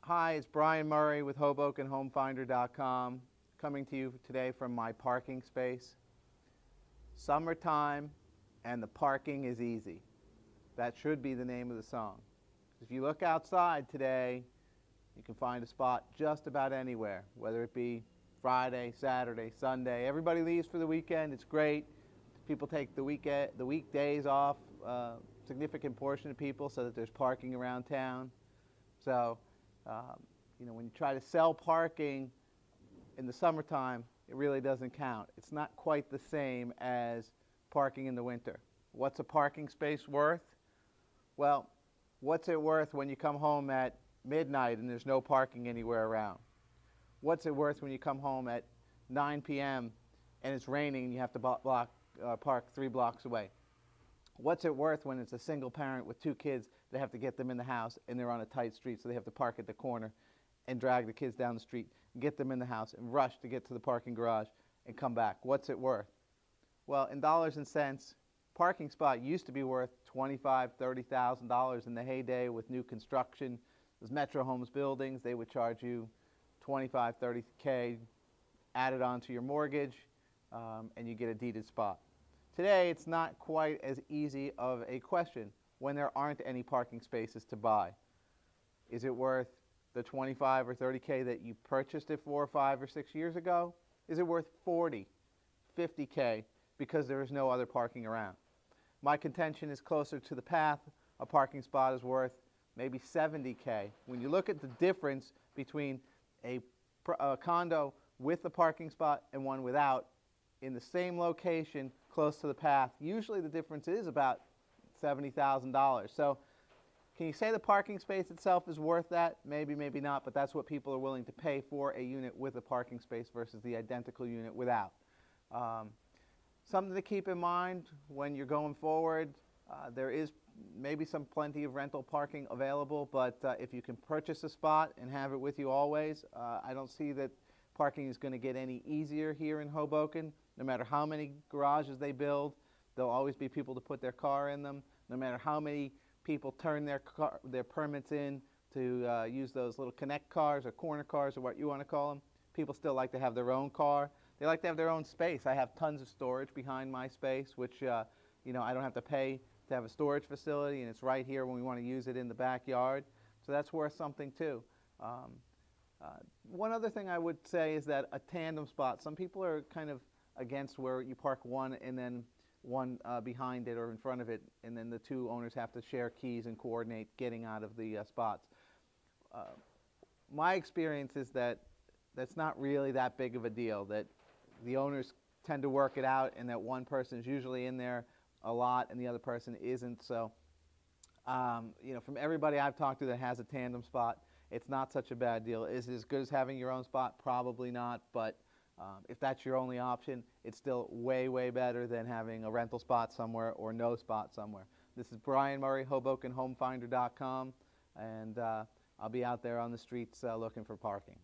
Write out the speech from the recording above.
Hi, it's Brian Murray with HobokenHomeFinder.com, coming to you today from my parking space. Summertime and the parking is easy. That should be the name of the song. If you look outside today, you can find a spot just about anywhere, whether it be Friday, Saturday, Sunday. Everybody leaves for the weekend. It's great. People take the weekdays off, significant portion of people, so that there's parking around town. So, when you try to sell parking in the summertime, it really doesn't count. It's not quite the same as parking in the winter. What's a parking space worth? Well, what's it worth when you come home at midnight and there's no parking anywhere around? What's it worth when you come home at 9 p.m. and it's raining and you have to park 3 blocks away? What's it worth when it's a single parent with 2 kids that have to get them in the house and they're on a tight street, so they have to park at the corner and drag the kids down the street, get them in the house, and rush to get to the parking garage and come back? What's it worth? Well, in dollars and cents, parking spot used to be worth $25,000, $30,000 in the heyday with new construction. Those Metro Homes buildings, they would charge you $25,000, $30,000 added onto your mortgage, and you get a deeded spot. Today, it's not quite as easy of a question when there aren't any parking spaces to buy. Is it worth the $25,000 or $30,000 that you purchased it for 5 or 6 years ago? Is it worth $40,000, $50,000 because there is no other parking around? My contention is closer to the path. A parking spot is worth maybe $70,000. When you look at the difference between a condo with a parking spot and one without, in the same location, close to the path, usually the difference is about $70,000. So can you say the parking space itself is worth that? Maybe, maybe not, but that's what people are willing to pay for a unit with a parking space versus the identical unit without. Something to keep in mind when you're going forward, there is maybe plenty of rental parking available, but if you can purchase a spot and have it with you always, I don't see that parking is going to get any easier here in Hoboken. No matter how many garages they build, there'll always be people to put their car in them. No matter how many people turn their permits in to use those little connect cars or corner cars or what you want to call them, people still like to have their own car. They like to have their own space. I have tons of storage behind my space, which I don't have to pay to have a storage facility, and it's right here when we want to use it in the backyard. So that's worth something too. One other thing I would say is that a tandem spot, some people are kind of against where you park one and then one behind it or in front of it, and then the 2 owners have to share keys and coordinate getting out of the spots. My experience is that that's not really that big of a deal, that the owners tend to work it out, and that one person is usually in there a lot and the other person isn't. So from everybody I've talked to that has a tandem spot, it's not such a bad deal. Is it as good as having your own spot? Probably not, but if that's your only option, it's still way, way better than having a rental spot somewhere or no spot somewhere. This is Brian Murray, HobokenHomeFinder.com, and I'll be out there on the streets looking for parking.